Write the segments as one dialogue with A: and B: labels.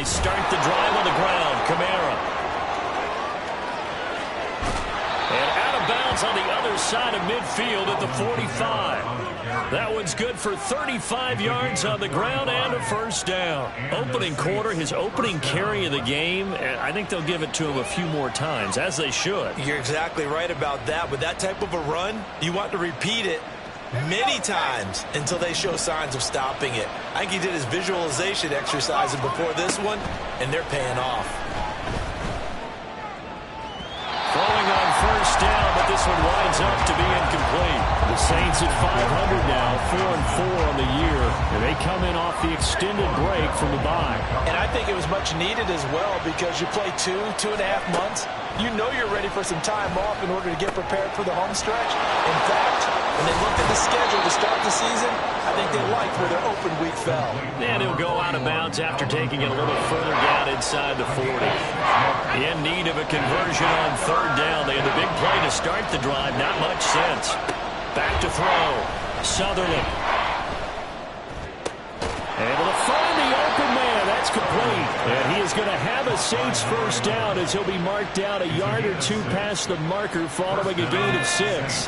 A: start the drive on the ground. Kamara. And out of bounds on the other side of midfield at the 45. That one's good for 35 yards on the ground and a first down. Opening quarter, his opening carry of the game, and I think they'll give it to him a few more times, as they should.
B: You're exactly right about that. With that type of a run, you want to repeat it many times until they show signs of stopping it. I think he did his visualization exercises before this one, and they're paying off.
A: Throwing on first down, but this one winds up to be incomplete. The Saints at 500 now, 4-4 on the year, and they come in off the extended break from the bye.
B: And I think it was much needed as well, because you play 2.5 months. You know you're ready for some time off in order to get prepared for the home stretch. In fact, when they looked at the schedule to start the season, I think they liked where their open week fell.
A: And he'll go out of bounds after taking it a little further down inside the 40. In need of a conversion on third down. They had the big play to start the drive. Not much sense. Back to throw. Sutherland. Able to find the open man. That's complete. And he is going to have a Saints first down as he'll be marked down a yard or two past the marker following a gain of 6.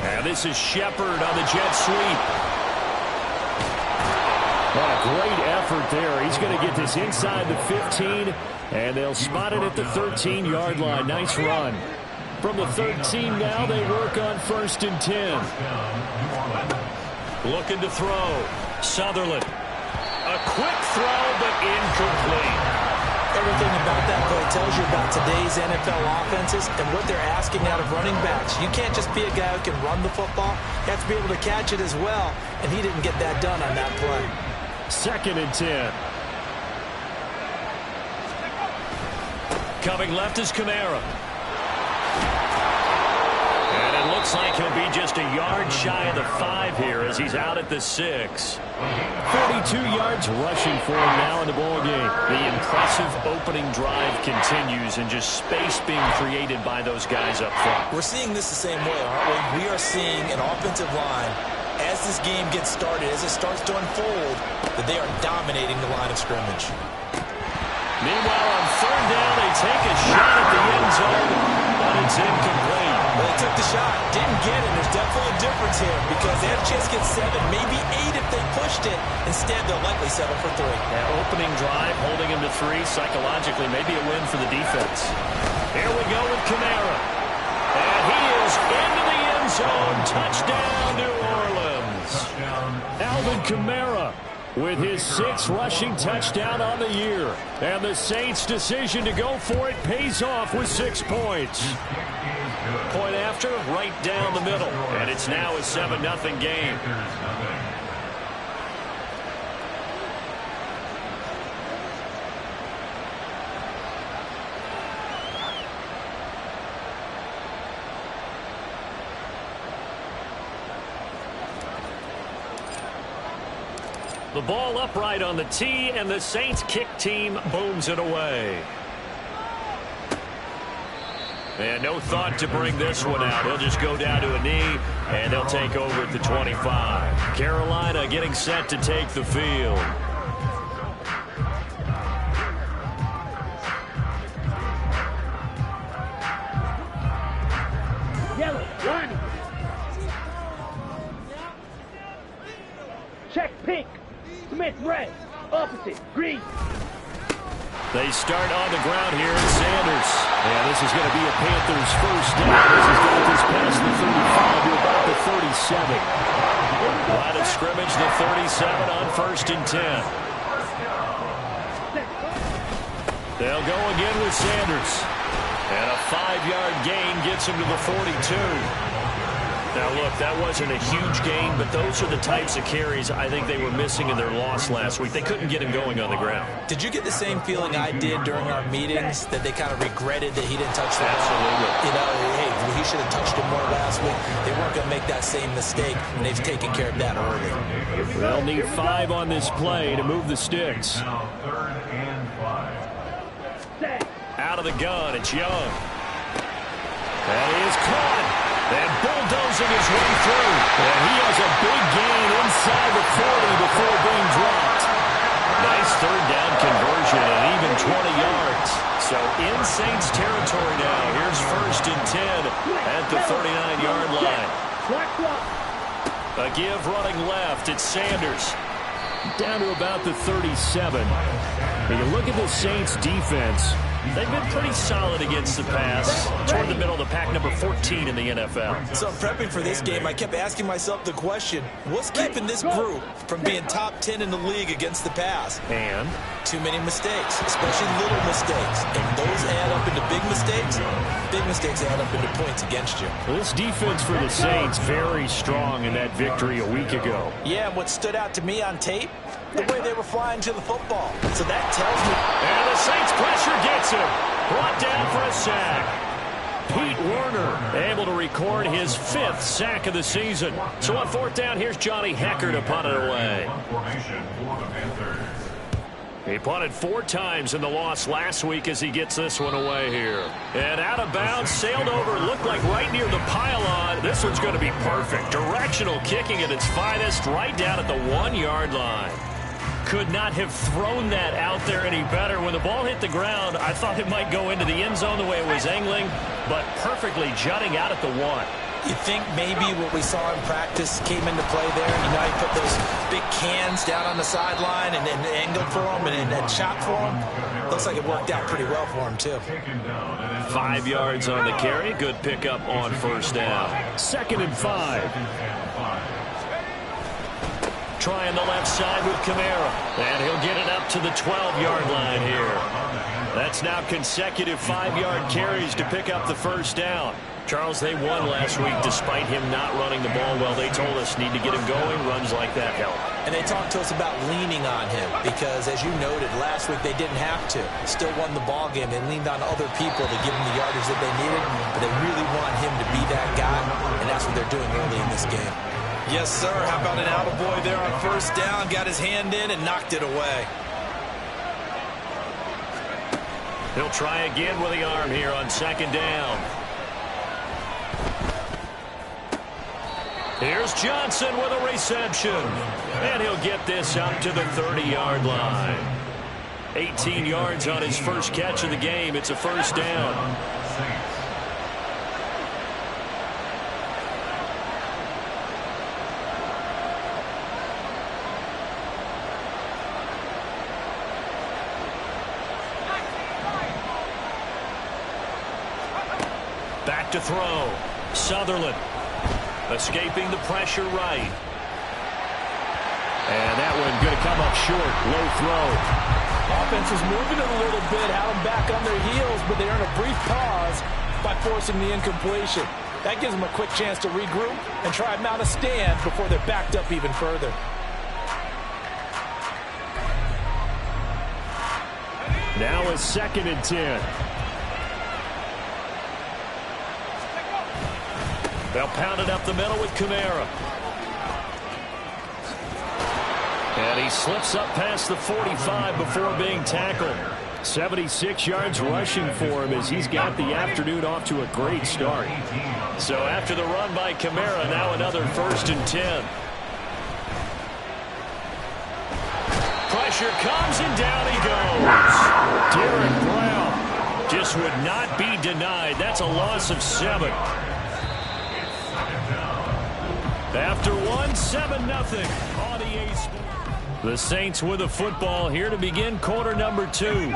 A: And this is Shepard on the jet sweep. What a great effort there. He's going to get this inside the 15, and they'll spot it at the 13-yard line. Nice run. From the 13 now, they work on 1st and 10. Looking to throw. Sutherland. A quick throw, but incomplete.
B: Everything about that play tells you about today's NFL offenses and what they're asking out of running backs. You can't just be a guy who can run the football. You have to be able to catch it as well, and he didn't get that done on that play.
A: 2nd and 10. Coming left is Kamara. And it looks like he'll be just a yard shy of the 5 here as he's out at the 6. 42 yards rushing for him now in the ball game. The impressive opening drive continues, and just space being created by those guys up front.
B: We're seeing this the same way, aren't we? We are seeing an offensive line, as this game gets started, as it starts to unfold, that they are dominating the line of scrimmage.
A: Meanwhile, on third down, they take a shot at the end zone, but it's incomplete.
B: Well, they took the shot, didn't get it. There's definitely a difference here, because they had a chance to get 7, maybe 8 if they pushed it. Instead, they'll likely settle for 3.
A: That opening drive, holding him to 3, psychologically, maybe a win for the defense. Here we go with Kamara. And he is into the end zone. Touchdown, New Orleans. Alvin Kamara with his 6th rushing touchdown on the year. And the Saints' decision to go for it pays off with 6 points. Point after, right down the middle. And it's now a 7-0 game. The ball upright on the tee, and the Saints kick team booms it away. And no thought to bring this one out. He'll just go down to a knee, and they'll take over at the 25. Carolina getting set to take the field.
C: Yellow, line. Check pink. Smith red. Opposite green.
A: They start on the ground here in Sanders. And this is going to be a Panthers first down. This has got this past the 35 to about the 37. Line of scrimmage, the 37 on 1st and 10. They'll go again with Sanders. And a 5-yard gain gets him to the 42. Now, look, that wasn't a huge gain, but those are the types of carries I think they were missing in their loss last week. They couldn't get him going on the ground.
B: Did you get the same feeling I did during our meetings, that they kind of regretted that he didn't touch the ball?
A: Absolutely.
B: You know, hey, he should have touched it more last week. They weren't going to make that same mistake, and they've taken care of that early.
A: They'll need 5 on this play to move the sticks. Out of the gun, it's Young. That is caught. And bulldozing his way through. And he has a big gain inside the 40 before being dropped. Nice third down conversion and even 20 yards. So in Saints territory now. Here's 1st and 10 at the 39-yard line. A give running left. It's Sanders. Down to about the 37. When you look at the Saints defense, they've been pretty solid against the pass. Toward the middle of the pack, number 14 in the NFL.
B: So prepping for this game, I kept asking myself the question, what's keeping this group from being top 10 in the league against the pass?
A: And
B: too many mistakes, especially little mistakes. And those add up into big mistakes. Big mistakes add up into points against you.
A: Well, this defense for the Saints, very strong in that victory a week ago.
B: Yeah, and what stood out to me on tape, the way they were flying to the football. So that tells me.
A: And the Saints pressure gets him. Brought down for a sack. Pete Werner able to record his 5th sack of the season. So on 4th down, here's Johnny Hecker to punt it away. He punted 4 times in the loss last week as he gets this one away here. And out of bounds, sailed over, looked like right near the pylon. This one's going to be perfect. Directional kicking at its finest, right down at the 1-yard line. Could not have thrown that out there any better. When the ball hit the ground, I thought it might go into the end zone the way it was angling, but perfectly jutting out at the 1.
B: You think maybe what we saw in practice came into play there? You know, he put those big cans down on the sideline and angled for them and shot for them. Looks like it worked out pretty well for him, too.
A: 5 yards on the carry. Good pickup on 1st down. 2nd and 5. Trying the left side with Kamara. And he'll get it up to the 12-yard line here. That's now consecutive 5-yard carries to pick up the 1st down. Charles, they won last week despite him not running the ball well. They told us need to get him going. Runs like that help.
B: And they talked to us about leaning on him because, as you noted, last week they didn't have to. Still won the ball game. They leaned on other people to give them the yardage that they needed, but they really want him to be that guy, and that's what they're doing early in this game. Yes, sir. How about an attaboy there on 1st down? Got his hand in and knocked it away.
A: He'll try again with the arm here on 2nd down. Here's Johnson with a reception. And he'll get this up to the 30-yard line. 18 yards on his first catch of the game. It's a 1st down. Back to throw. Sutherland. Escaping the pressure right. And that one going to come up short. Low throw.
B: Offense was moving it a little bit, had them back on their heels, but they earned a brief pause by forcing the incompletion. That gives them a quick chance to regroup and try and mount a stand before they're backed up even further.
A: Now a 2nd and 10. They'll pound it up the middle with Kamara. And he slips up past the 45 before being tackled. 76 yards rushing for him as he's got the afternoon off to a great start. So after the run by Kamara, now another 1st and 10. Pressure comes and down he goes. Derek Brown just would not be denied. That's a loss of 7. After 1, 7-0 on EA Sports. The Saints with the football here to begin quarter number 2.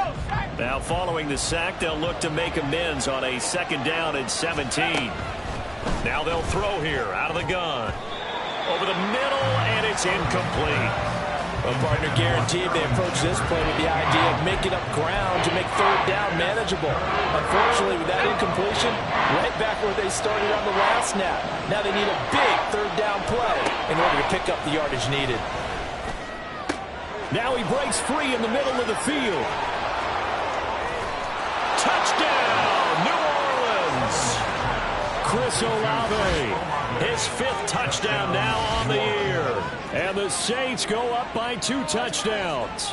A: Now following the sack, they'll look to make amends on a 2nd down and 17. Now they'll throw here out of the gun. Over the middle, and it's incomplete.
B: Well, partner, guaranteed they approach this play with the idea of making up ground to make 3rd down manageable. Unfortunately, with that incompletion, right back where they started on the last snap. Now they need a big 3rd down play in order to pick up the yardage needed.
A: Now he breaks free in the middle of the field. Touchdown, New Orleans! Chris Olave, his 5th touchdown now on the year. And the Saints go up by 2 touchdowns.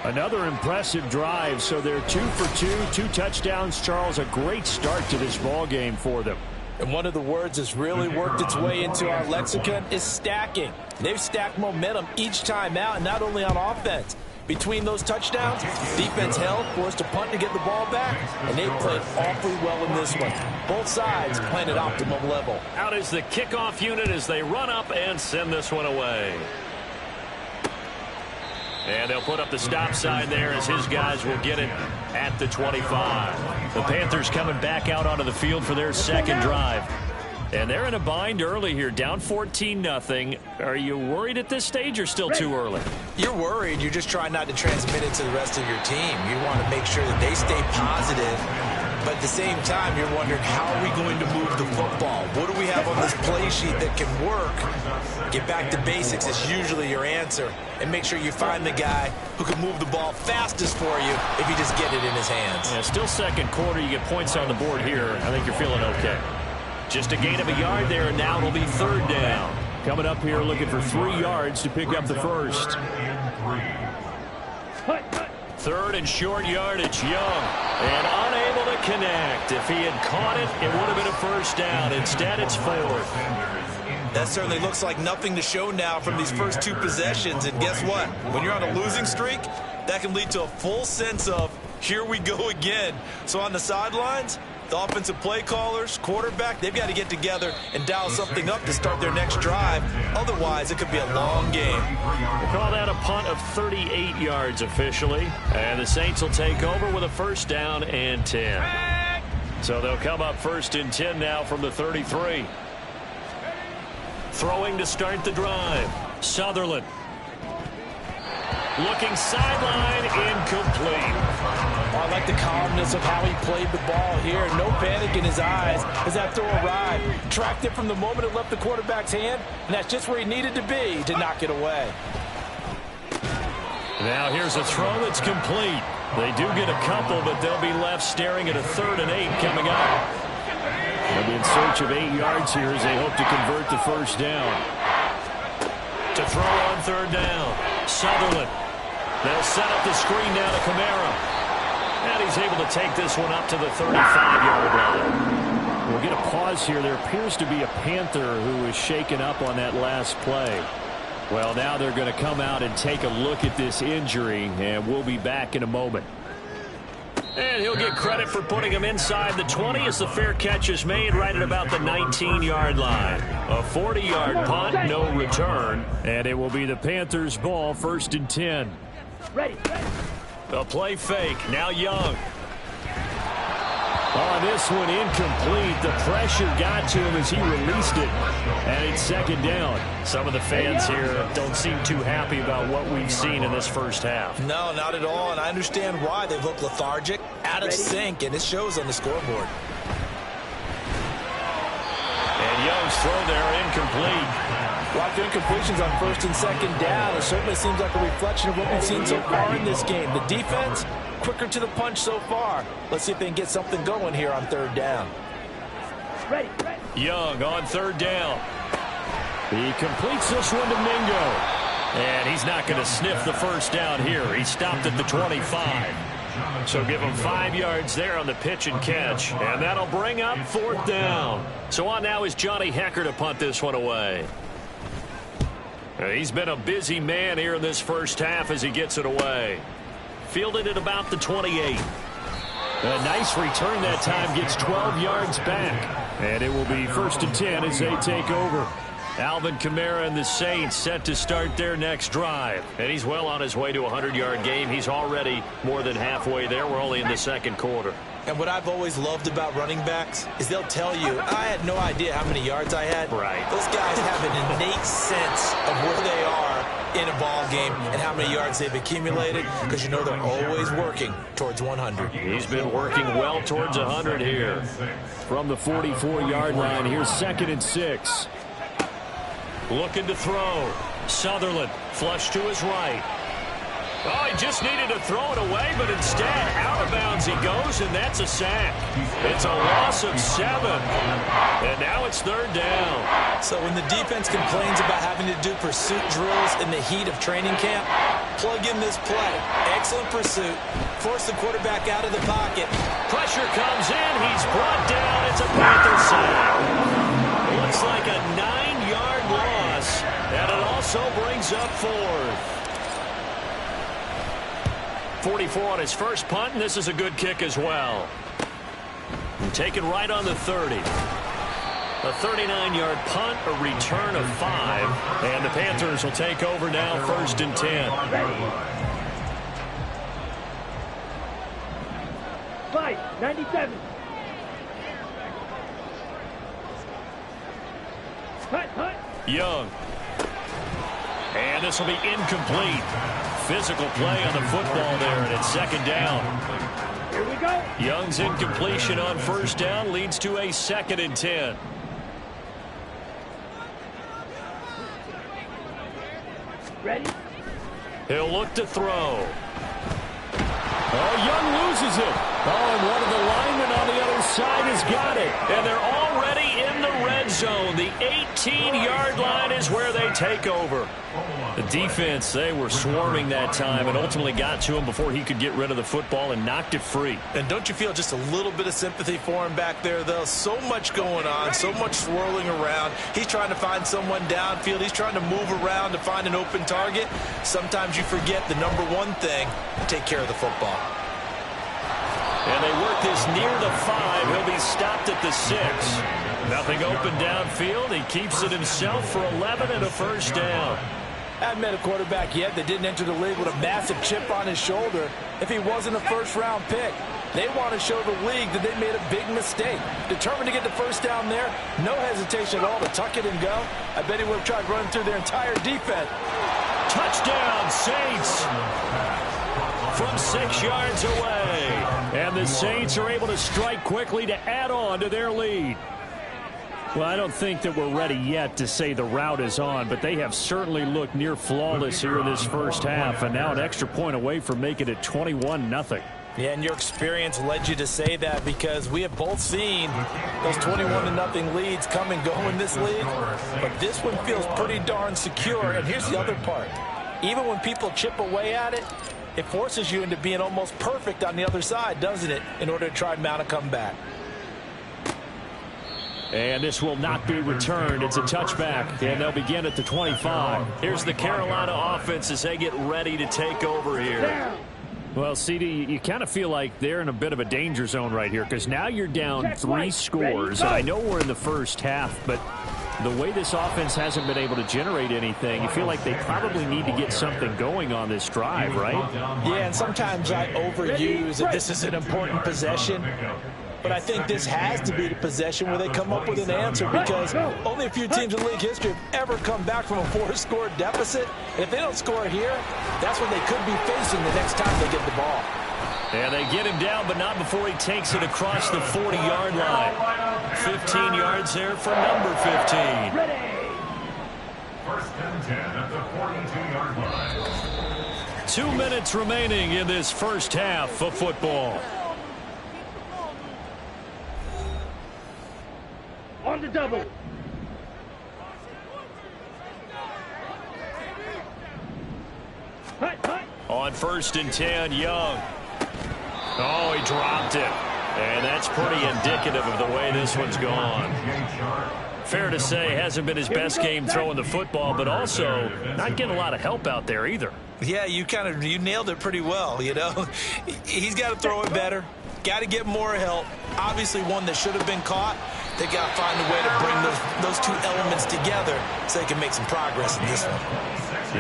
A: Another impressive drive, so they're 2 for 2, 2 touchdowns. Charles, a great start to this ball game for them.
B: And one of the words that's really worked its way into our lexicon is stacking. They've stacked momentum each time out, and not only on offense. Between those touchdowns, defense held, forced a punt to get the ball back, and they played awfully well in this one. Both sides playing at optimum level.
A: Out is the kickoff unit as they run up and send this one away. And they'll put up the stop sign there as his guys will get it at the 25. The Panthers coming back out onto the field for their second drive. And they're in a bind early here, down 14-0. Are you worried at this stage or still too early?
B: You're worried. You're just trying not to transmit it to the rest of your team. You want to make sure that they stay positive. But at the same time, you're wondering, how are we going to move the football? What do we have on this play sheet that can work? Get back to basics is usually your answer. And make sure you find the guy who can move the ball fastest for you if you just get it in his hands.
A: Yeah, still second quarter. You get points on the board here. I think you're feeling okay. Just a gain of a yard there, and now it'll be third down. Coming up here looking for 3 yards to pick up the first. Third and short yardage, Young. And unable to connect. If he had caught it, it would have been a first down. Instead, it's fourth.
B: That certainly looks like nothing to show now from these first 2 possessions. And guess what? When you're on a losing streak, that can lead to a full sense of, here we go again. So on the sidelines, the offensive play callers, quarterback, they've got to get together and dial something up to start their next drive. Otherwise, it could be a long game.
A: We'll call that a punt of 38 yards officially. And the Saints will take over with a first down and 10. So they'll come up first and 10 now from the 33. Throwing to start the drive. Sutherland. Looking sideline, incomplete.
B: I like the calmness of how he played the ball here. No panic in his eyes as that throw arrived. Tracked it from the moment it left the quarterback's hand, and that's just where he needed to be to knock it away.
A: Now here's a throw that's complete. They do get a couple, but they'll be left staring at a 3rd and 8 coming up. They'll be in search of 8 yards here as they hope to convert the first down. To throw on 3rd down, Sutherland. They'll set up the screen now to Kamara. And he's able to take this one up to the 35-yard line. We'll get a pause here. There appears to be a Panther who was shaken up on that last play. Well, now they're going to come out and take a look at this injury, and we'll be back in a moment. And he'll get credit for putting him inside the 20 as the fair catch is made right at about the 19-yard line. A 40-yard punt, no return, and it will be the Panthers' ball, 1st and 10.
C: Ready.
A: A play fake. Now Young. Oh, this one incomplete. The pressure got to him as he released it. And it's 2nd down. Some of the fans here don't seem too happy about what we've seen in this first half.
B: No, not at all. And I understand why. They look lethargic, out of sync, and it shows on the scoreboard.
A: And Young's throw there incomplete.
B: Lots of incompletions on 1st and 2nd down. It certainly seems like a reflection of what we've seen so far in this game. The defense, quicker to the punch so far. Let's see if they can get something going here on 3rd down.
C: Ready.
A: Young on 3rd down. He completes this one to Mingo. And he's not going to sniff the first down here. He stopped at the 25. So give him 5 yards there on the pitch and catch. And that'll bring up 4th down. So on now is Johnny Hecker to punt this one away. He's been a busy man here in this first half as he gets it away. Fielded at about the 28. A nice return that time, gets 12 yards back. And it will be 1st and 10 as they take over. Alvin Kamara and the Saints set to start their next drive. And he's well on his way to a 100-yard game. He's already more than halfway there. We're only in the 2nd quarter.
B: And what I've always loved about running backs is they'll tell you, I had no idea how many yards I had.
A: Right.
B: Those guys have an innate sense of where they are in a ball game and how many yards they've accumulated, because you know they're always working towards 100.
A: He's been working well towards 100 here. From the 44-yard line, here's 2nd and 6. Looking to throw. Sutherland, flush to his right. Oh, he just needed to throw it away, but instead, out of bounds he goes, and that's a sack. It's a loss of 7. And now it's 3rd down.
B: So when the defense complains about having to do pursuit drills in the heat of training camp, plug in this play. Excellent pursuit. Force the quarterback out of the pocket.
A: Pressure comes in. He's brought down. It's a Panther sack. Looks like a 9-yard loss. And it also brings up fourth. 44 on his first punt, and this is a good kick as well. And taken right on the 30. A 39-yard punt, a return of 5. And the Panthers will take over now, 1st and 10.
C: Fight, 97. Hut.
A: Young. And this will be incomplete. Physical play on the football there, and it's 2nd down.
C: Here we go.
A: Young's incompletion on 1st down leads to a 2nd and 10.
C: Ready?
A: He'll look to throw. Oh, Young loses it. Oh, and one of the linemen on the other side has got it. And they're already in the red zone. The 18-yard line is where they take over. The defense, they were swarming that time and ultimately got to him before he could get rid of the football and knocked it free.
B: And don't you feel just a little bit of sympathy for him back there, though? So much going on, so much swirling around. He's trying to find someone downfield. He's trying to move around to find an open target. Sometimes you forget the number one thing, take care of the football.
A: And they work this near the 5. He'll be stopped at the 6. Nothing open downfield. He keeps it himself for 11 and a 1st down.
B: I haven't met a quarterback yet that didn't enter the league with a massive chip on his shoulder if he wasn't a first-round pick. They want to show the league that they made a big mistake. Determined to get the 1st down there, no hesitation at all to tuck it and go. I bet he would have tried running through their entire defense.
A: Touchdown, Saints! From 6 yards away. And the Saints are able to strike quickly to add on to their lead. Well, I don't think that we're ready yet to say the route is on, but they have certainly looked near flawless here in this first half, and now an extra point away from making it 21-0.
B: Yeah, and your experience led you to say that because we have both seen those 21-0 leads come and go in this league, but this one feels pretty darn secure. And here's the other part. Even when people chip away at it, it forces you into being almost perfect on the other side, doesn't it, in order to try and mount a comeback.
A: And this will not be returned. It's a touchback, and they'll begin at the 25. Here's the Carolina offense as they get ready to take over here. Well, CD, you kind of feel like they're in a bit of a danger zone right here because now you're down 3 scores. And I know we're in the first half, but the way this offense hasn't been able to generate anything, you feel like they probably need to get something going on this drive, right?
B: Yeah, and sometimes I overuse that this is an important possession. But I think this has to be the possession where they come up with an answer because only a few teams in league history have ever come back from a 4-score deficit. And if they don't score here, that's what they could be facing the next time they get the ball.
A: And they get him down, but not before he takes it across the 40-yard line. 15 yards there for number 15.
C: Ready.
D: 1st and 10 at the 42-yard line.
A: 2 minutes remaining in this first half of football.
C: On the double. Hut.
A: On 1st and 10, Young. Oh, he dropped it. And that's pretty indicative of the way this one's gone. Fair to say, hasn't been his best game throwing the football, but also not getting a lot of help out there either.
B: Yeah, you nailed it pretty well, you know. He's got to throw it better. Got to get more help. Obviously one that should have been caught. They got to find a way to bring those two elements together so they can make some progress in this one.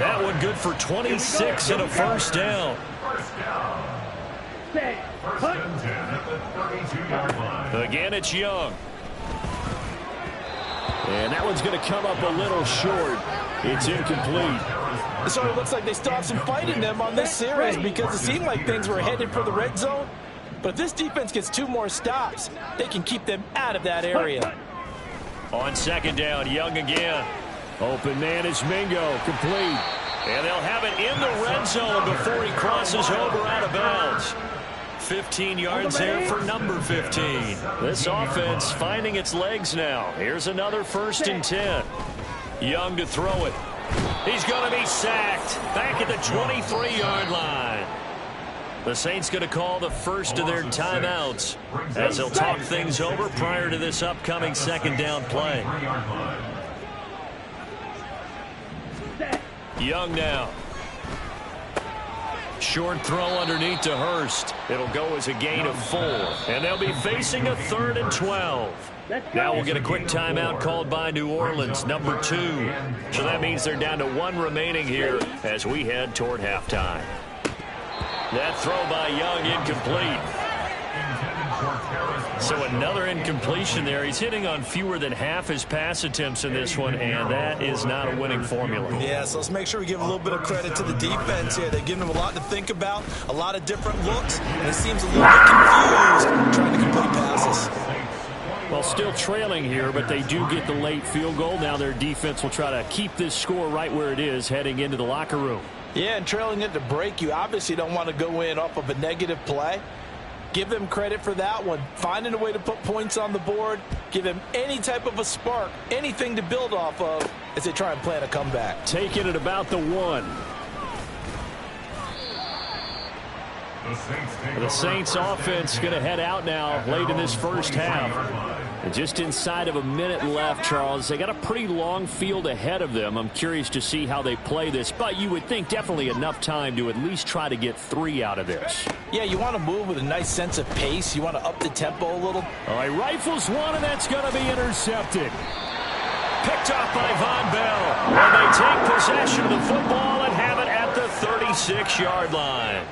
A: That one good for 26 and a 1st down.
C: Set. Hut.
A: Again, it's Young. And that one's going to come up a little short. It's incomplete.
B: So it looks like they still have some fight in them on this series because it seemed like things were headed for the red zone. But if this defense gets 2 more stops, they can keep them out of that area.
A: On 2nd down, Young again. Open man is Mingo, complete. And they'll have it in the red zone before he crosses over out of bounds. 15 yards there for number 15. This offense finding its legs now. Here's another 1st and 10. Young to throw it. He's going to be sacked back at the 23-yard line. The Saints going to call the first of their timeouts as they'll talk things over prior to this upcoming second down play. Young now. Short throw underneath to Hurst. It'll go as a gain of 4. And they'll be facing a 3rd and 12. Now we'll get a quick timeout called by New Orleans, number 2. So that means they're down to 1 remaining here as we head toward halftime. That throw by Young incomplete. So another incompletion there. He's hitting on fewer than half his pass attempts in this one, and that is not a winning formula.
B: Yeah, so let's make sure we give a little bit of credit to the defense here. They're giving him a lot to think about, a lot of different looks, and it seems a little bit confused trying to complete passes.
A: Well, still trailing here, but they do get the late field goal. Now their defense will try to keep this score right where it is heading into the locker room.
B: Yeah, and trailing it to break, you obviously don't want to go in off of a negative play. Give them credit for that one. Finding a way to put points on the board, give them any type of a spark, anything to build off of as they try and plan a comeback.
A: Take it at about the 1. The Saints offense going to head out now late in this first half. And just inside of a minute left, Charles. They got a pretty long field ahead of them. I'm curious to see how they play this, but you would think definitely enough time to at least try to get 3 out of this.
B: Yeah, you want to move with a nice sense of pace. You want to up the tempo a little.
A: All right, rifles one, and that's going to be intercepted. Picked off by Von Bell. And they take possession of the football and have it at the 36-yard line.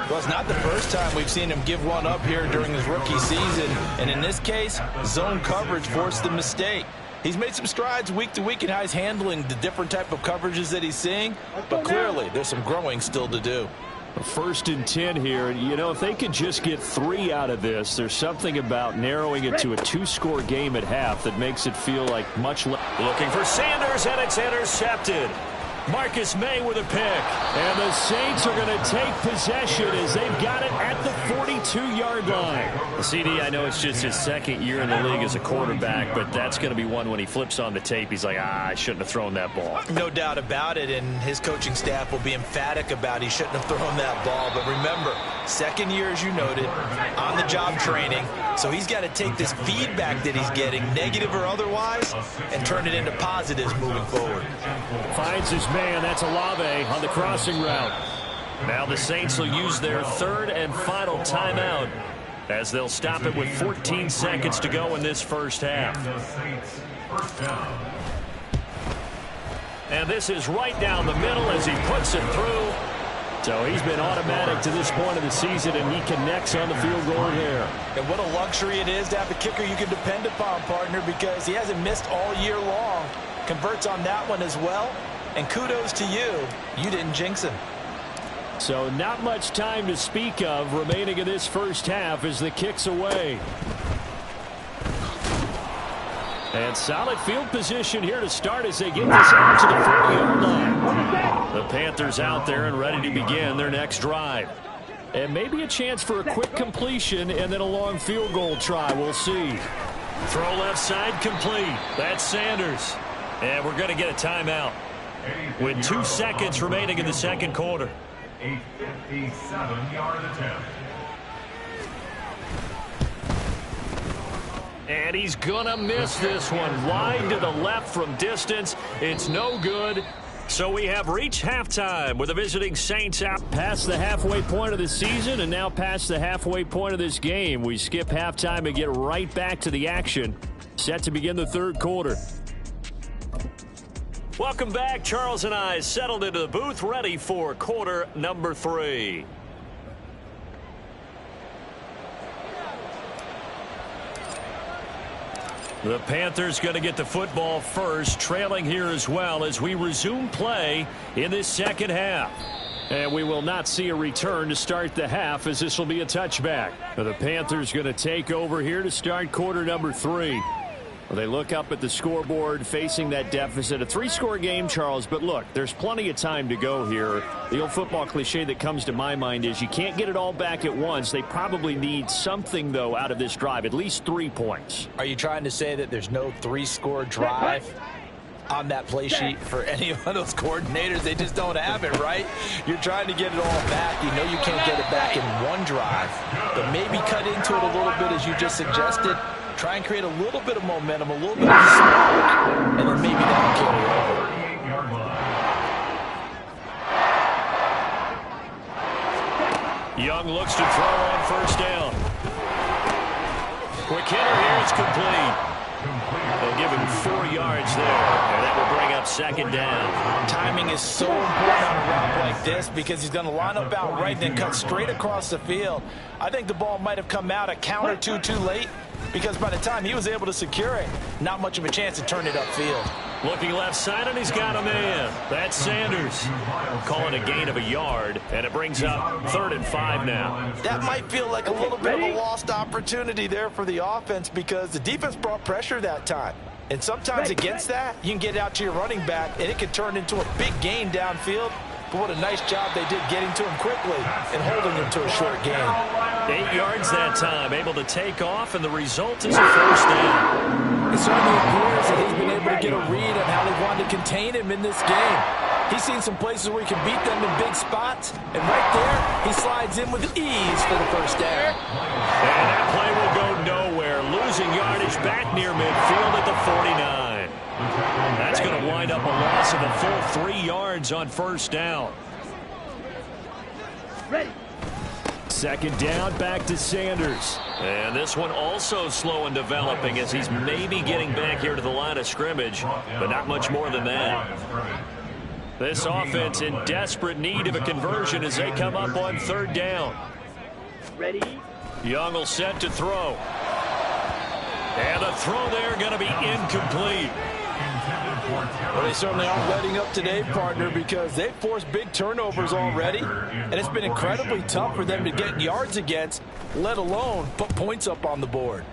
B: Well, it's not the first time we've seen him give one up here during his rookie season. And in this case, zone coverage forced the mistake. He's made some strides week to week in how he's handling the different type of coverages that he's seeing. But clearly, there's some growing still to do.
A: 1st and 10 here. And, you know, if they could just get 3 out of this, there's something about narrowing it to a 2-score game at half that makes it feel like much less. Looking for Sanders, and it's intercepted. Marcus May with a pick. And the Saints are going to take possession as they've got it at the 42-yard line. CD, I know it's just his 2nd year in the league as a quarterback, but that's going to be one when he flips on the tape. He's like, I shouldn't have thrown that ball.
B: No doubt about it, and his coaching staff will be emphatic about he shouldn't have thrown that ball. But remember, 2nd year, as you noted, on-the-job training. So he's got to take this feedback that he's getting, negative or otherwise, and turn it into positives moving forward.
A: Finds his man. That's Olave on the crossing route. Now the Saints will use their 3rd and final timeout as they'll stop it with 14 seconds to go in this first half. And this is right down the middle as he puts it through. So he's been automatic to this point of the season, and he connects on the field goal there.
B: And what a luxury it is to have a kicker you can depend upon, partner, because he hasn't missed all year long. Converts on that one as well. And kudos to you. You didn't jinx him.
A: So not much time to speak of remaining in this first half as the kick's away. And solid field position here to start as they get this out to the 40-yard line. The Panthers out there and ready to begin their next drive. And maybe a chance for a quick completion and then a long field goal try. We'll see. Throw left side complete. That's Sanders. And we're going to get a timeout with 2 seconds remaining in the second quarter.
D: A 57-yard attempt.
A: And he's going to miss this one. Wide to the left from distance. It's no good. So we have reached halftime with the visiting Saints out past the halfway point of the season and now past the halfway point of this game. We skip halftime and get right back to the action. Set to begin the third quarter. Welcome back. Charles and I settled into the booth, ready for quarter number 3. The Panthers going to get the football first, trailing here as well as we resume play in this second half. And we will not see a return to start the half as this will be a touchback. The Panthers going to take over here to start quarter number 3. They look up at the scoreboard facing that deficit. A 3-score game, Charles, but look, there's plenty of time to go here. The old football cliche that comes to my mind is you can't get it all back at once. They probably need something, though, out of this drive, at least 3 points.
B: Are you trying to say that there's no 3-score drive? on that play sheet for any of those coordinators. They just don't have it, right? You're trying to get it all back. You know you can't get it back in one drive, but maybe cut into it a little bit as you just suggested. Try and create a little bit of momentum, a little bit of spark, and then maybe that'll carry over.
A: Young looks to throw on first down. Quick hitter here, it's complete. They'll give him 4 yards there, and that will bring up second down.
B: Timing is so important on a route like this because he's going to line up out right and then cut straight across the field. I think the ball might have come out a count or two too late because by the time he was able to secure it, not much of a chance to turn it upfield.
A: Looking left side, and he's got a man. That's Sanders. Calling a gain of a yard, and it brings up 3rd and 5 now.
B: That might feel like a little bit of a lost opportunity there for the offense because the defense brought pressure that time. And sometimes against that, you can get out to your running back, and it can turn into a big gain downfield. But what a nice job they did getting to him quickly and holding him to a short gain.
A: 8 yards that time, able to take off, and the result is a first down.
B: It certainly appears that he's been able to get a read on how they wanted to contain him in this game. He's seen some places where he can beat them in big spots, and right there, he slides in with ease for the first down.
A: And that play will go nowhere, losing yardage back near midfield at the 49. That's going to wind up a loss of a full 3 yards on first down.
C: Ready.
A: Second down, back to Sanders. And this one also slow in developing as he's maybe getting back here to the line of scrimmage, but not much more than that. This offense in desperate need of a conversion as they come up on 3rd down.
C: Ready.
A: Young will set to throw. And the throw there going to be incomplete.
B: Well, they certainly aren't letting up today, partner, because they've forced big turnovers already, and it's been incredibly tough for them to get yards against, let alone put points up on the board.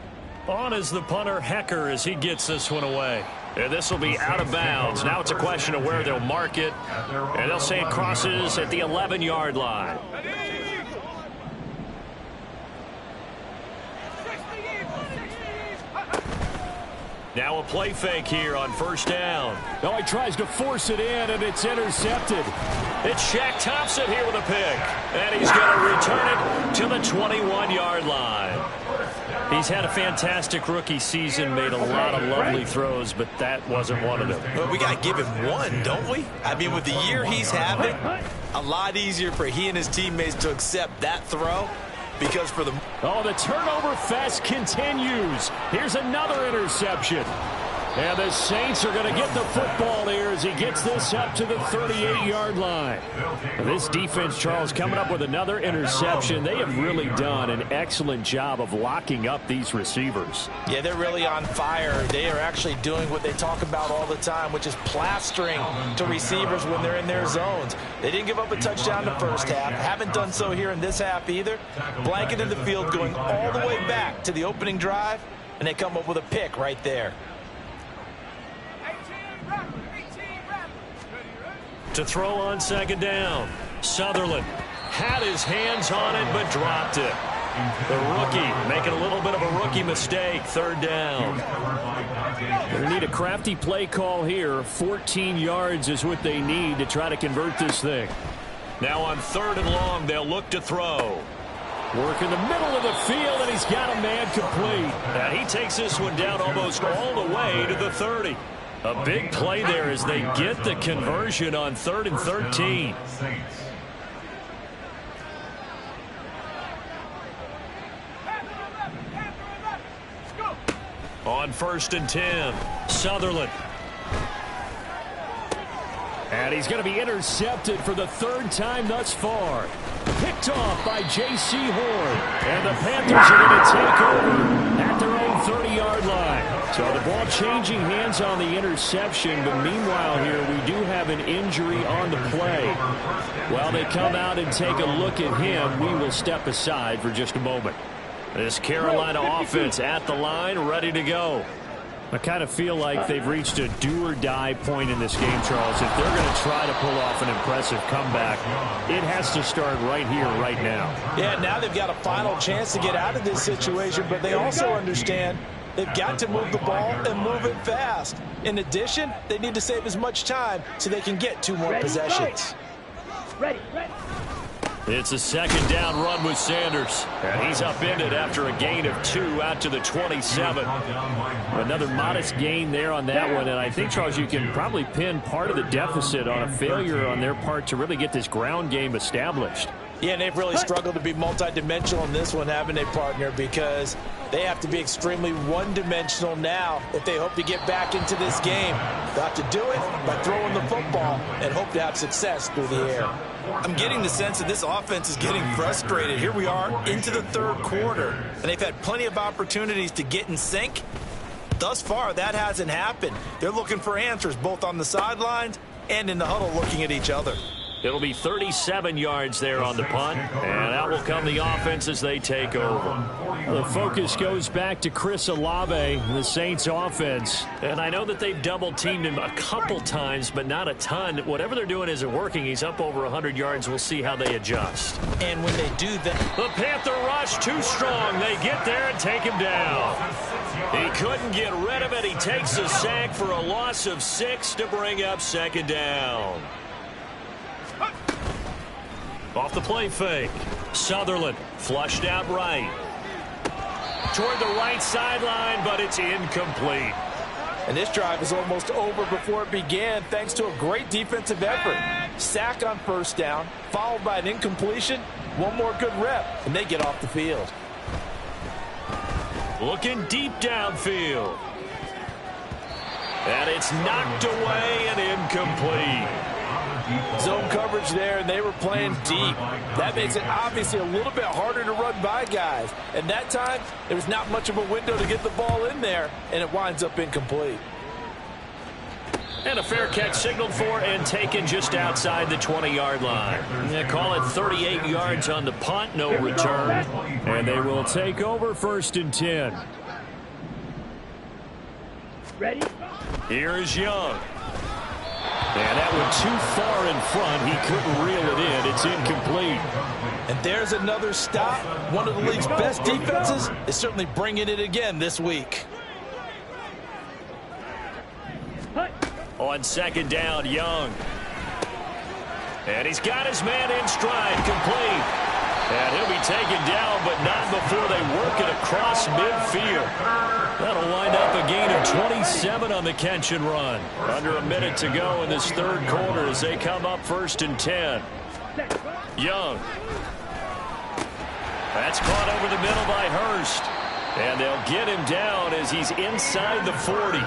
A: On is the punter, Hecker, as he gets this one away. And this will be out of bounds. Now it's a question of where they'll mark it, and they'll say it crosses at the 11-yard line. Now a play fake here on first down. No, he tries to force it in, and it's intercepted. It's Shaq Thompson here with a pick, and he's going to return it to the 21-yard line. He's had a fantastic rookie season, made a lot of lovely throws, but that wasn't one of them.
B: Well, we got to give him one, don't we? I mean, with the year he's having, a lot easier for he and his teammates to accept that throw. Because for the...
A: Oh, the turnover fest continues. Here's another interception. And the Saints are going to get the football here as he gets this up to the 38-yard line. This defense, Charles, coming up with another interception. They have really done an excellent job of locking up these receivers.
B: Yeah, they're really on fire. They are actually doing what they talk about all the time, which is plastering to receivers when they're in their zones. They didn't give up a touchdown the first half. Haven't done so here in this half either. Blanket in the field going all the way back to the opening drive, and they come up with a pick right there.
A: To throw on second down. Sutherland had his hands on it but dropped it. The rookie making a little bit of a rookie mistake. 3rd down. They need a crafty play call here. 14 yards is what they need to try to convert this thing. Now on 3rd and long, they'll look to throw. Work in the middle of the field, and he's got a man complete. And he takes this one down almost all the way to the 30. A big play there as they get the conversion on 3rd and 13. On 1st and 10, Sutherland. And he's going to be intercepted for the 3rd time thus far. Picked off by J.C. Horn. And the Panthers are going to take over at their own 30-yard line. So the ball changing hands on the interception, but meanwhile here we do have an injury on the play. While they come out and take a look at him, we will step aside for just a moment. This Carolina offense at the line, ready to go. I kind of feel like they've reached a do-or-die point in this game, Charles. If they're going to try to pull off an impressive comeback, it has to start right here, right now.
B: Yeah, now they've got a final chance to get out of this situation, but they also understand They've got to move the ball and move it fast. In addition, they need to save as much time so they can get 2 more possessions.
C: Ready.
A: It's a second down run with Sanders. And he's upended after a gain of 2 out to the 27. Another modest gain there on that one. And I think, Charles, you can probably pin part of the deficit on a failure on their part to really get this ground game established.
B: Yeah, and they've really struggled to be multidimensional in this one, haven't they, partner? Because they have to be extremely one-dimensional now if they hope to get back into this game. They'll have to do it by throwing the football and hope to have success through the air. I'm getting the sense that this offense is getting frustrated. Here we are into the 3rd quarter, and they've had plenty of opportunities to get in sync. Thus far, that hasn't happened. They're looking for answers both on the sidelines and in the huddle looking at each other.
A: It'll be 37 yards there on the punt, and out will come the offense as they take over. The focus goes back to Chris Olave, the Saints offense. And I know that they've double-teamed him a couple times, but not a ton. Whatever they're doing isn't working. He's up over 100 yards. We'll see how they adjust.
B: And when they do that,
A: the Panther rush too strong. They get there and take him down. He couldn't get rid of it. He takes a sack for a loss of 6 to bring up second down. Off the play fake. Sutherland flushed out right. Toward the right sideline, but it's incomplete.
B: And this drive is almost over before it began thanks to a great defensive effort. Sack on first down, followed by an incompletion. One more good rep, and they get off the field.
A: Looking deep downfield. And it's knocked away and incomplete.
B: Zone coverage there, and they were playing deep. That makes it obviously a little bit harder to run by guys. And that time, there was not much of a window to get the ball in there, and it winds up incomplete.
A: And a fair catch signaled for and taken just outside the 20-yard line. They call it 38 yards on the punt, no return. And they will take over 1st and 10.
C: Ready?
A: Here is Young. And that one too far in front. He couldn't reel it in. It's incomplete.
B: And there's another stop. One of the league's best defenses is certainly bringing it again this week.
A: On second down, Young. And he's got his man in stride, complete. And he'll be taken down, but not before they work it across midfield. That'll wind up a gain of 27 on the catch and run. Under a minute to go in this 3rd quarter as they come up 1st and 10. Young. That's caught over the middle by Hurst. And they'll get him down as he's inside the 40.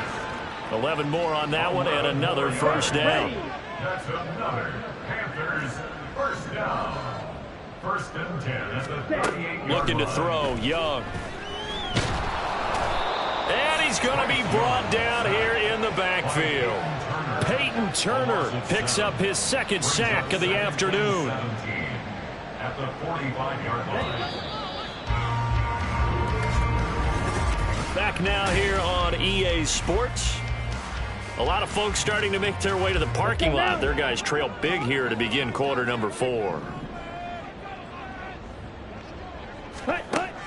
A: 11 more on that one and another first down.
D: That's another Panthers first down. 1st and 10 at the 38-yard
A: Looking to throw, Young. And he's going to be brought down here in the backfield. Peyton Turner picks up his 2nd sack of the afternoon.
D: At the 45-yard line.
A: Back now here on EA Sports. A lot of folks starting to make their way to the parking lot. Their guys trail big here to begin quarter number 4.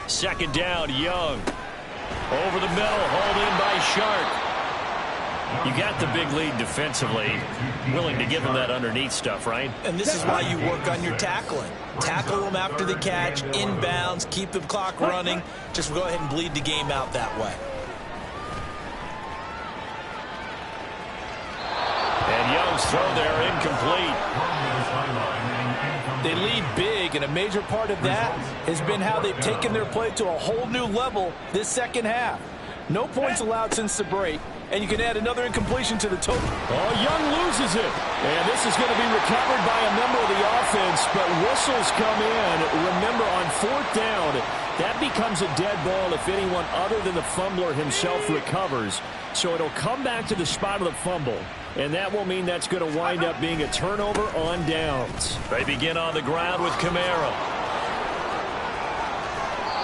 A: 2nd down, Young. Over the middle, hauled in by Shark. You got the big lead defensively. Willing to give them that underneath stuff, right?
B: And this is why you work on your tackling. Tackle them after the catch, inbounds, keep the clock running. Just go ahead and bleed the game out that way.
A: And Young's throw there incomplete.
B: They lead big, and a major part of that has been how they've taken their play to a whole new level this 2nd half. No points allowed since the break, and you can add another incompletion to the total.
A: Oh, Young loses it. And this is going to be recovered by a member of the offense, but whistles come in. Remember, on 4th down, that becomes a dead ball if anyone other than the fumbler himself recovers. So it'll come back to the spot of the fumble. And that will mean that's going to wind up being a turnover on downs. They begin on the ground with Kamara.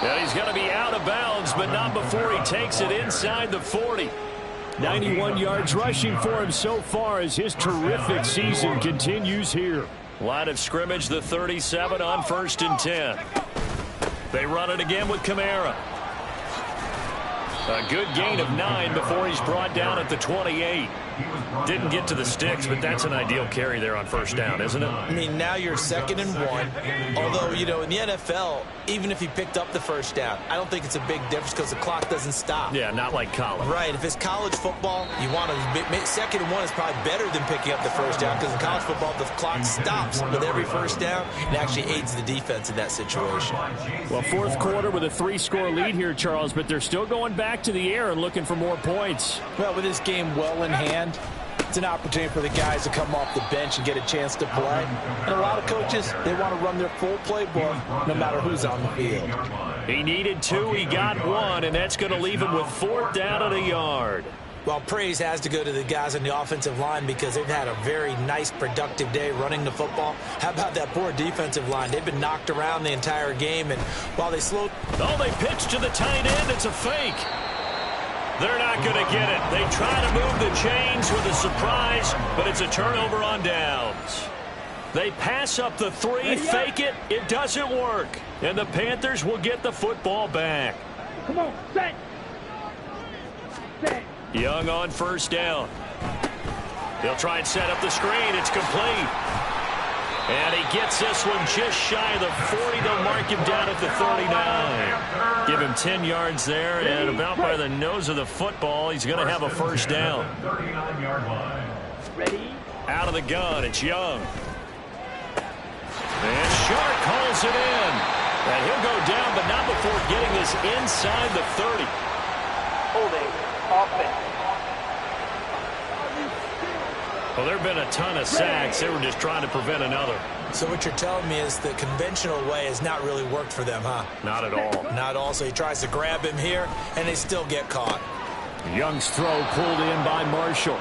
A: And he's going to be out of bounds, but not before he takes it inside the 40. 91 yards rushing for him so far as his terrific season continues here. Line of scrimmage, the 37 on 1st and 10. They run it again with Kamara. A good gain of 9 before he's brought down at the 28. Didn't get to the sticks, but that's an ideal carry there on first down, isn't it?
B: I mean, now you're 2nd and 1. Although, you know, in the NFL, even if he picked up the first down, I don't think it's a big difference because the clock doesn't stop.
A: Yeah, not like college.
B: Right. If it's college football, you want to 2nd and 1 is probably better than picking up the first down because in college football, the clock stops with every first down and actually aids the defense in that situation.
A: Well, fourth quarter with a 3-score lead here, Charles, but they're still going back to the air and looking for more points.
B: Well, with this game well in hand, it's an opportunity for the guys to come off the bench and get a chance to play. And a lot of coaches, they want to run their full playbook no matter who's on the field.
A: He needed 2, he got 1, and that's going to leave him with 4th down at a yard.
B: Well, praise has to go to the guys on the offensive line because they've had a very nice, productive day running the football. How about that poor defensive line? They've been knocked around the entire game, and while they slowed...
A: Oh, they pitch to the tight end. It's a fake. They're not going to get it. They try to move the chains with a surprise, but it's a turnover on downs. They pass up the 3, fake it. It doesn't work. And the Panthers will get the football back.
C: Come on, set. Set.
A: Young on first down. He'll try and set up the screen. It's complete. And he gets this one just shy of the 40. They'll mark him down at the 39. Give him 10 yards there, and about by the nose of the football, he's going to have a first down.
D: 39-yard line.
C: Ready?
A: Out of the gun, it's Young. And Shark calls it in. And he'll go down, but not before getting this inside the 30.
C: Holding. Offense.
A: Well, there have been a ton of sacks. They were just trying to prevent another.
B: So what you're telling me is the conventional way has not really worked for them, huh?
A: Not at all.
B: Not at all. So he tries to grab him here, and they still get caught.
A: Young's throw pulled in by Marshall.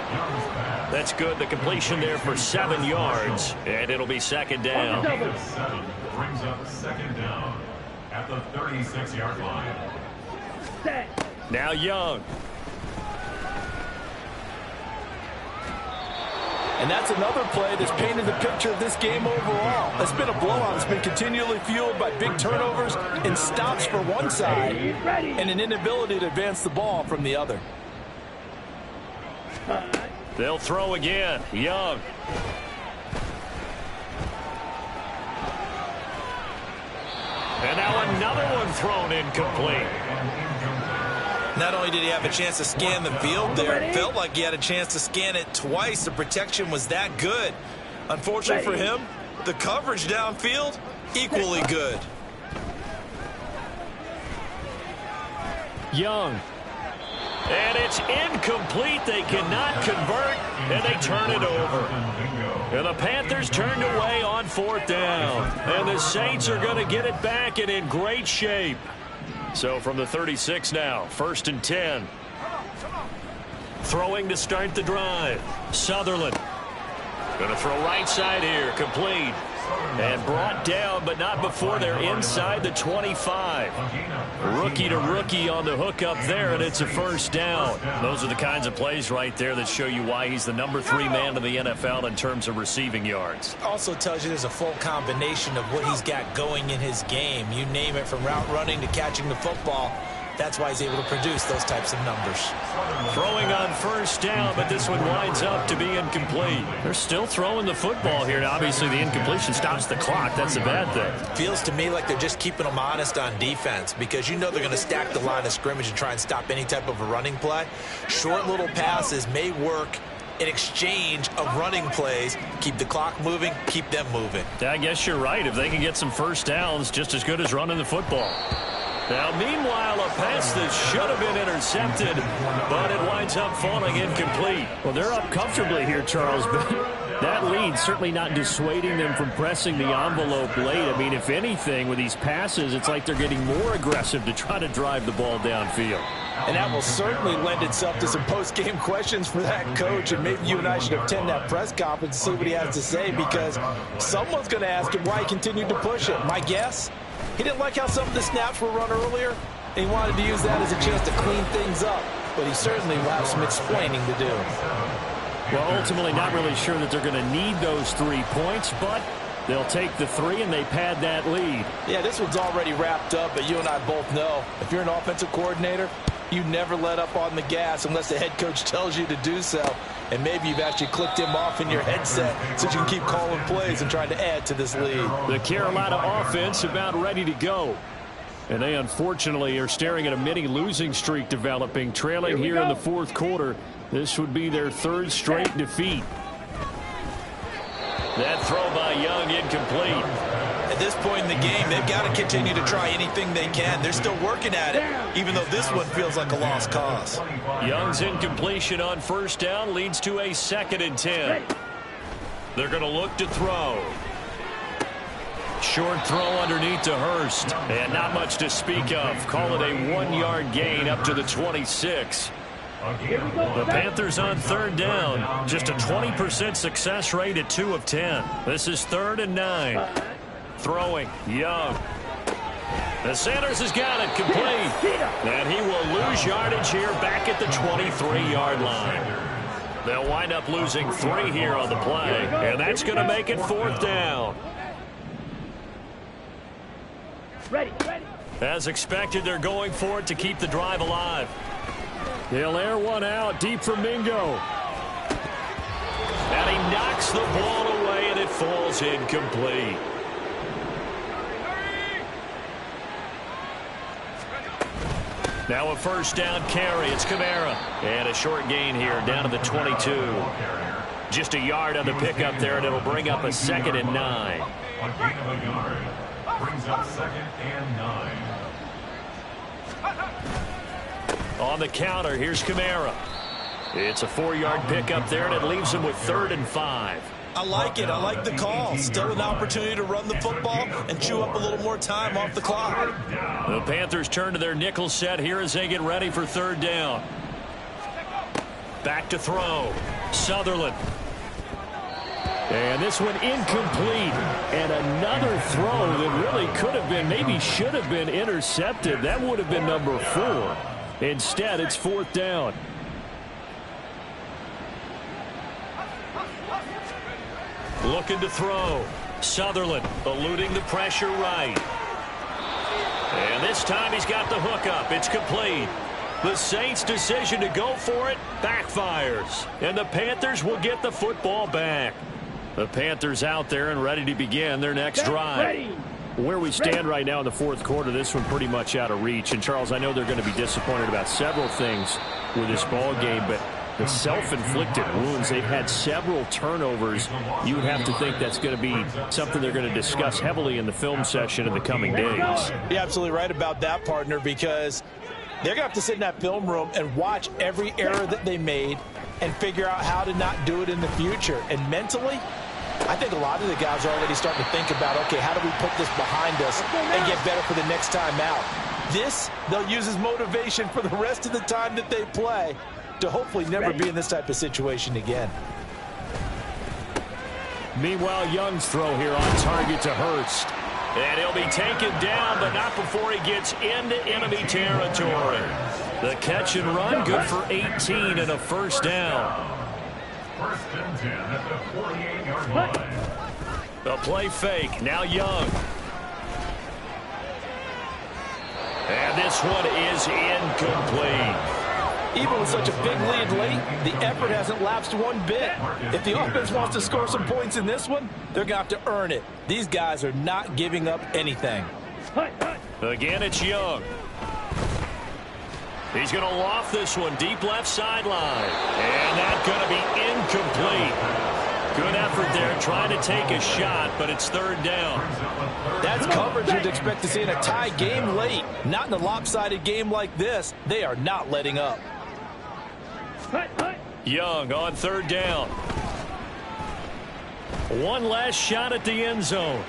A: That's good. The completion there for 7 yards, and it'll be 2nd down.
D: 7 brings up 2nd down at the 36-yard line.
C: Set.
A: Now Young.
E: And that's another play that's painted the picture of this game overall. It's been a blowout. It's been continually fueled by big turnovers and stops for one side and an inability to advance the ball from the other.
A: They'll throw again. Young. And now another one thrown incomplete.
B: Not only did he have a chance to scan the field there, it felt like he had a chance to scan it twice. The protection was that good. Unfortunately for him, the coverage downfield, equally good.
A: Young. And it's incomplete. They cannot convert, and they turn it over. And the Panthers turned away on 4th down. And the Saints are going to get it back and in great shape. So from the 36 now, 1st and 10. Throwing to start the drive. Sutherland. Going to throw right side here. Complete. And brought down, but not before they're inside the 25. Rookie to rookie on the hook up there, and it's a first down. Those are the kinds of plays right there that show you why he's the number 3 man in the NFL in terms of receiving yards.
B: Also tells you there's a full combination of what he's got going in his game. You name it, from route running to catching the football. That's why he's able to produce those types of numbers.
A: Throwing on first down, but this one winds up to be incomplete. They're still throwing the football here. Now, obviously, the incompletion stops the clock. That's a bad thing.
B: Feels to me like they're just keeping them honest on defense because you know they're going to stack the line of scrimmage and try and stop any type of a running play. Short little passes may work in exchange of running plays. Keep the clock moving, keep them moving.
A: I guess you're right. If they can get some first downs, just as good as running the football. Now, meanwhile, a pass that should have been intercepted, but it winds up falling incomplete. Well, they're up comfortably here, Charles, but that lead certainly not dissuading them from pressing the envelope late. I mean, if anything, with these passes, it's like they're getting more aggressive to try to drive the ball downfield.
E: And that will certainly lend itself to some post-game questions for that coach, and maybe you and I should attend that press conference and see what he has to say, because someone's going to ask him why he continued to push it. My guess? He didn't like how some of the snaps were run earlier, and he wanted to use that as a chance to clean things up. But he certainly will have some explaining to do.
A: Well, ultimately not really sure that they're going to need those 3 points, but they'll take the 3 and they pad that lead.
E: Yeah, this one's already wrapped up, but you and I both know if you're an offensive coordinator, You never let up on the gas unless the head coach tells you to do so. And maybe you've actually clicked him off in your headset so you can keep calling plays and trying to add to this lead.
A: The Carolina offense about ready to go. And they unfortunately are staring at a mini losing streak developing, trailing here in the fourth quarter. This would be their third straight defeat. That throw by Young incomplete.
E: At this point in the game, they've got to continue to try anything they can. They're still working at it, even though this one feels like a lost cause.
A: Young's incompletion on first down leads to a 2nd and 10. They're going to look to throw. Short throw underneath to Hurst. And not much to speak of. Call it a 1-yard gain up to the 26. The Panthers on third down. Just a 20% success rate at 2 of 10. This is 3rd and 9. Throwing. Young. The Sanders has got it complete. And he will lose yardage here back at the 23-yard line. They'll wind up losing 3 here on the play. And that's going to make it 4th down.
C: Ready.
A: As expected, they're going for it to keep the drive alive. He'll air one out deep for Mingo. And he knocks the ball away, and it falls incomplete. Now a first down carry. It's Kamara. And a short gain here down to the 22. Just a yard on the pickup there, and it'll bring up a 2nd and 9.
D: A gain of a yard. Brings up 2nd and 9.
A: On the counter, here's Kamara. It's a 4-yard pickup there, and it leaves him with 3rd and 5.
E: I like it. I like the call. Still an opportunity to run the football and chew up a little more time off the clock.
A: The Panthers turn to their nickel set here as they get ready for 3rd down. Back to throw. Sutherland. And this one incomplete. And another throw that really could have been, maybe should have been intercepted. That would have been number 4. Instead, it's 4th down. Looking to throw. Sutherland eluding the pressure right. And this time he's got the hookup. It's complete. The Saints' decision to go for it backfires. And the Panthers will get the football back. The Panthers out there and ready to begin their next drive. Where we stand right now in the fourth quarter, this one pretty much out of reach. And, Charles, I know they're going to be disappointed about several things with this ball game, but the self-inflicted wounds, they've had several turnovers. You would have to think that's going to be something they're going to discuss heavily in the film session in the coming days.
E: You're absolutely right about that, partner, because they're going to have to sit in that film room and watch every error that they made and figure out how to not do it in the future. And mentally, I think a lot of the guys are already starting to think about, okay, how do we put this behind us and get better for the next time out? This, they'll use as motivation for the rest of the time that they play to hopefully never be in this type of situation again.
A: Meanwhile, Young's throw here on target to Hurst. And he'll be taken down, but not before he gets into enemy territory. The catch and run, good for 18 and a first down.
D: 1st and 10 at the 48-yard line.
A: A play fake. Now Young. And this one is incomplete.
E: Even with such a big lead late, the effort hasn't lapsed one bit. If the offense wants to score some points in this one, they're going to have to earn it. These guys are not giving up anything.
A: Again, it's Young. He's going to loft this one deep left sideline. And that's going to be incomplete. Good effort there trying to take a shot, but it's 3rd down.
E: That's coverage you'd expect to see in a tie game late. Not in a lopsided game like this. They are not letting up.
A: Young on 3rd down. One last shot at the end zone.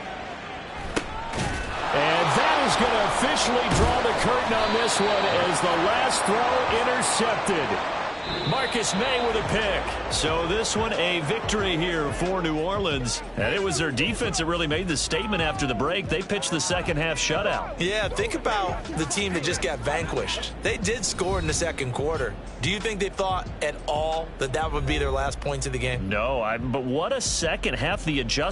A: And that is going to officially draw the curtain on this one as the last throw intercepted. Marcus May with a pick. So this one a victory here for New Orleans. And it was their defense that really made the statement after the break. They pitched the second half shutout.
E: Yeah, think about the team that just got vanquished. They did score in the second quarter. Do you think they thought at all that that would be their last points of the game?
A: No, but what a second half. The adjustment.